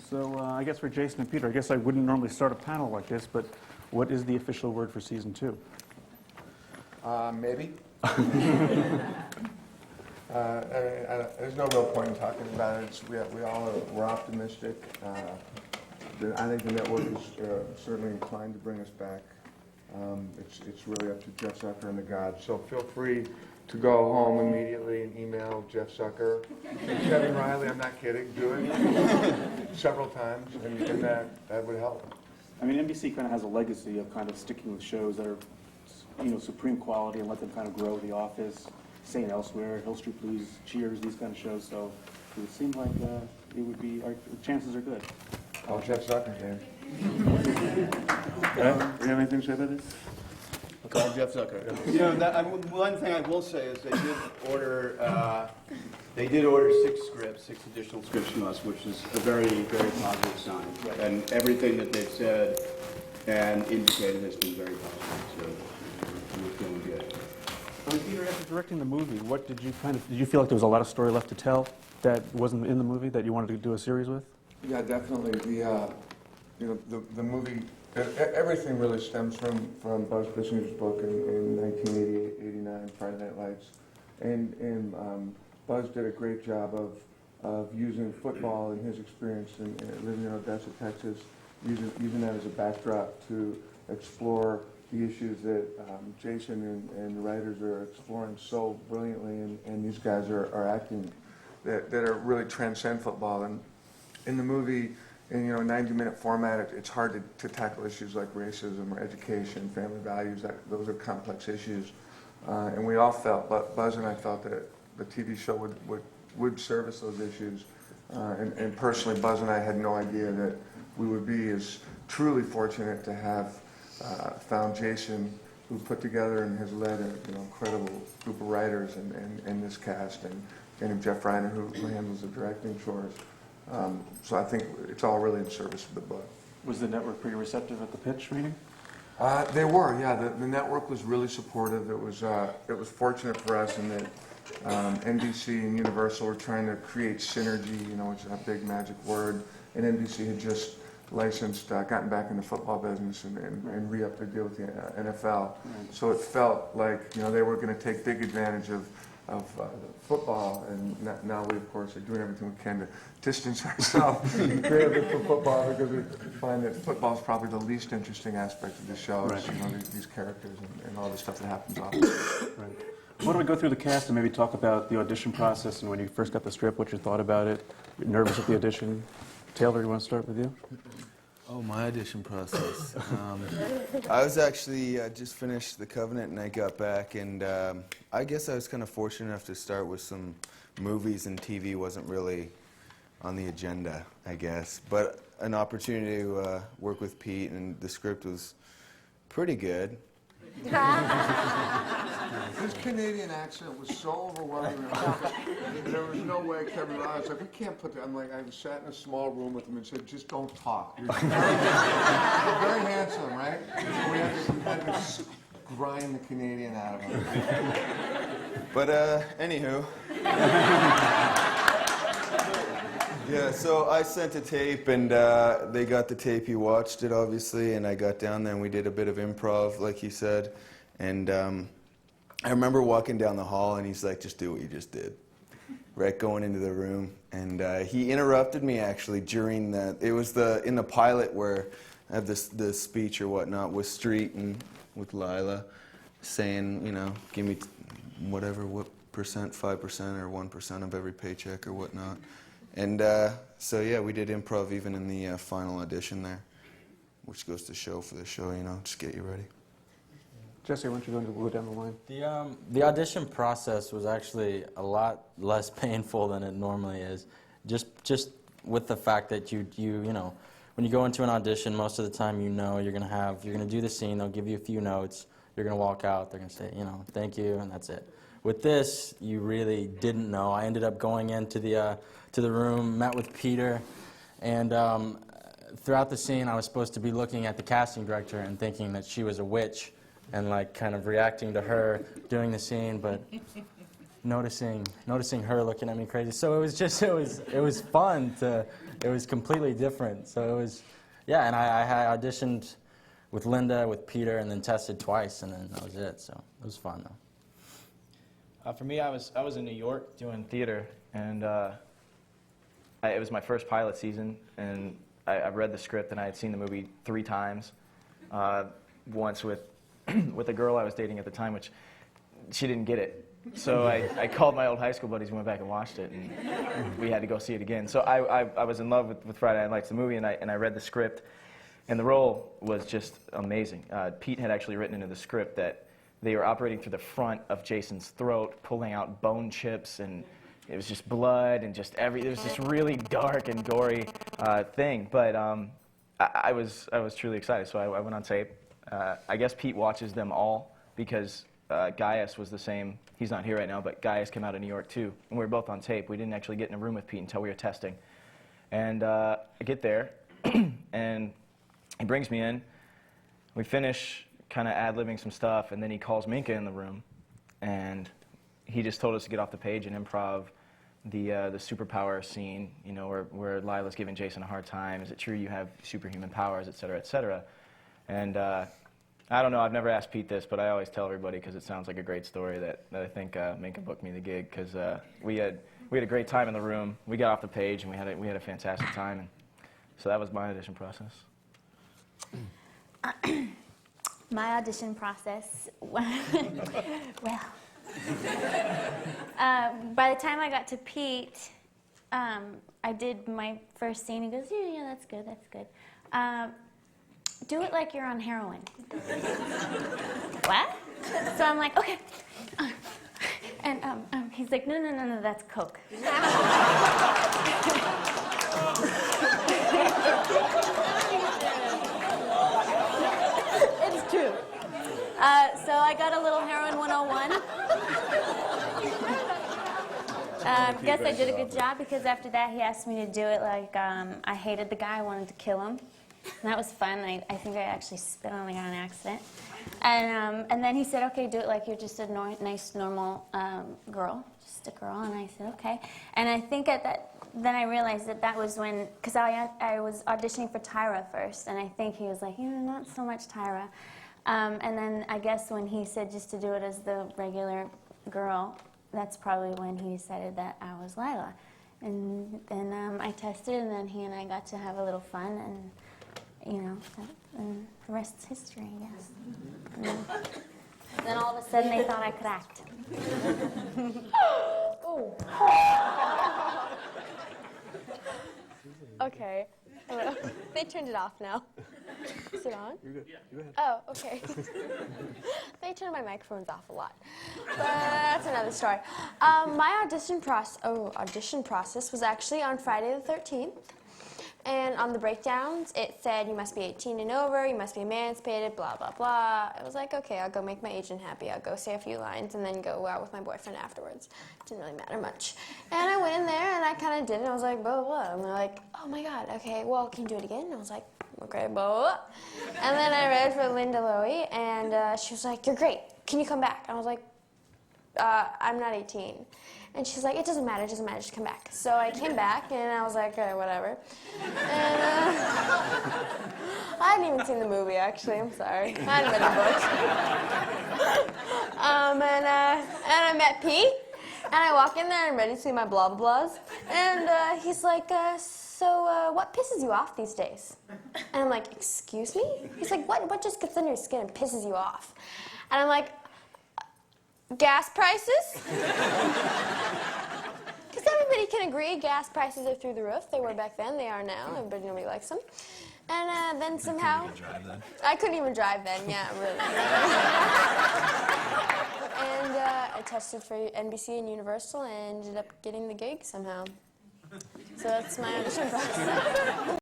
So I guess for Jason and Peter, I guess I wouldn't normally start a panel like this, but what is the official word for season 2? Maybe. There's no real point in talking about it. We're optimistic. I think the network is certainly inclined to bring us back. It's really up to Jeff Zucker and the gods. So feel free to go home immediately and email Jeff Zucker and Kevin Riley. I'm not kidding. Do it several times, and that would help. I mean, NBC kind of has a legacy of kind of sticking with shows that are, supreme quality and let them kind of grow. The Office, St. Elsewhere, Hill Street Blues, Cheers, these kind of shows. So it would seem like it would be, our chances are good. Oh, Jeff Zucker, James. You have anything to say about this? Call Jeff Zucker. One thing I will say is they did order 6 additional scripts from us, which is a very, very positive sign. Right. And everything that they've said and indicated has been very positive. So we're feeling good. Peter, after directing the movie, what did you feel like there was a lot of story left to tell that wasn't in the movie that you wanted to do a series with? Yeah, definitely. The movie, everything really stems from Buzz Bissinger's book in 1988-89, Friday Night Lights, and Buzz did a great job of using football and his experience in living in Odessa, Texas, using that as a backdrop to explore the issues that Jason and the writers are exploring so brilliantly, and these guys are acting that are really transcend football. And in the movie, in 90-minute format, it's hard to tackle issues like racism or education, family values. Those are complex issues, and we all felt, Buzz and I felt that the TV show would service those issues. And personally, Buzz and I had no idea that we would be as truly fortunate to have found Jason, who put together and has led an incredible group of writers and this cast, and Jeff Reiner, who handles the directing chores. So I think it's all really in service of the book. Was the network pretty receptive at the pitch meeting? They were, yeah. The network was really supportive. It was fortunate for us in that NBC and Universal were trying to create synergy, which is a big magic word, and NBC had just licensed, gotten back in the football business and re-upped their deal with the NFL. Right. So it felt like they were going to take big advantage of football, and now we, of course, are doing everything we can to distance ourselves creatively from football, because we find that football is probably the least interesting aspect of the show. Right. These characters and all the stuff that happens off. Right. Why don't we go through the cast and maybe talk about the audition process and when you first got the script, what you thought about it? You're nervous at the audition? Taylor, you want to start with you? Oh, my audition process. I was actually just finished The Covenant, and I got back, and I guess I was kind of fortunate enough to start with some movies, and TV wasn't really on the agenda, I guess. But an opportunity to work with Pete, and the script was pretty good. His Canadian accent was so overwhelming. There was no way Kevin Riley was like, we can't put that. I'm like, I sat in a small room with him and said, just don't talk. You're very handsome, right? So we had to grind the Canadian out of him. But anywho. Yeah, so I sent a tape, and they got the tape. He watched it, obviously, and I got down there, and we did a bit of improv, like he said. And I remember walking down the hall, and he's like, just do what you just did. Right, going into the room. And he interrupted me, actually, during that. It was in the pilot where I have the speech or whatnot with Street and with Lila, saying, give me what percent, 5% or 1% of every paycheck or whatnot. And so, yeah, we did improv even in the final audition there, which goes to show for the show, just get you ready. Jesse, why don't you go down the line? The audition process was actually a lot less painful than it normally is. Just with the fact that you when you go into an audition, most of the time you're gonna do the scene, they'll give you a few notes, you're gonna walk out, they're gonna say, thank you, and that's it. With this, you really didn't know. I ended up going into the room, met with Peter, and throughout the scene, I was supposed to be looking at the casting director and thinking that she was a witch, and kind of reacting to her doing the scene, but noticing her looking at me crazy. So it was just it was fun to, it was completely different. So it was, yeah. And I auditioned with Linda, with Peter, and then tested twice, and then that was it. So it was fun though. For me, I was in New York doing theater, and it was my first pilot season, and I read the script, and I had seen the movie 3 times. Once with with a girl I was dating at the time, which she didn't get it. So I called my old high school buddies, we went back and watched it, and we had to go see it again. So I was in love with Friday Night Lights, the movie, and I read the script, and the role was just amazing. Pete had actually written into the script that they were operating through the front of Jason's throat, pulling out bone chips, and it was just blood and just it was this really dark and gory thing. But I was truly excited, so I went on tape. I guess Pete watches them all because Gaius was the same. He's not here right now, but Gaius came out of New York too, and we were both on tape. We didn't actually get in a room with Pete until we were testing. And I get there, and he brings me in. We finish kind of ad-libbing some stuff, and then he calls Minka in the room, and he just told us to get off the page and improv the superpower scene, you know, where Lila's giving Jason a hard time. Is it true you have superhuman powers, et cetera, et cetera? And I don't know, I've never asked Pete this, but I always tell everybody because it sounds like a great story that I think Minka booked me the gig, because we had a great time in the room. We got off the page and we had a fantastic time, and so that was my audition process. My audition process, well, by the time I got to Pete, I did my first scene. He goes, yeah, that's good, that's good. Do it like you're on heroin. What? So I'm like, okay. And he's like, no, that's coke. It's true. So I got a little heroin 101. Guess I did a good job, because after that he asked me to do it like I hated the guy, I wanted to kill him. And that was fun. I think I actually spit on the guy on accident. And then he said, okay, do it like you're just a nice, normal girl, just a girl. And I said, okay. And I think then I realized that was when, because I was auditioning for Tyra first, and I think he was like, not so much Tyra. And then I guess when he said just to do it as the regular girl, that's probably when he decided that I was Lila. And then I tested, and then he and I got to have a little fun, and and the rest is history, I guess. And then all of a sudden they thought I could act. Oh. Okay. Hello. They turned it off now. Is it on? You're good. Yeah, go ahead. Oh, okay. They turn my microphones off a lot. But that's another story. My audition process was actually on Friday the 13th. And on the breakdowns, it said you must be 18 and over, you must be emancipated, blah, blah, blah. I was like, okay, I'll go make my agent happy. I'll go say a few lines and then go out with my boyfriend afterwards. Didn't really matter much. And I went in there and I kind of did it. I was like, blah, blah, blah. And they're like, oh my God, okay, well, can you do it again? And I was like, okay, blah, blah. And then I read for Linda Lowy, and she was like, you're great. Can you come back? And I was like, I'm not 18. And she's like, it doesn't matter, just come back. So I came back, and I was like, okay, whatever. And I hadn't even seen the movie, actually, I'm sorry. I hadn't read the book. And I met Pete, and I walk in there and ready to see my blah, blah, blahs. And he's like, so what pisses you off these days? And I'm like, excuse me? He's like, what just gets under your skin and pisses you off? And I'm like, gas prices? Because everybody can agree gas prices are through the roof. They were back then, they are now. Nobody likes them. And then somehow... I couldn't even drive then, yeah, really. And I tested for NBC and Universal and ended up getting the gig somehow. So that's my audition process.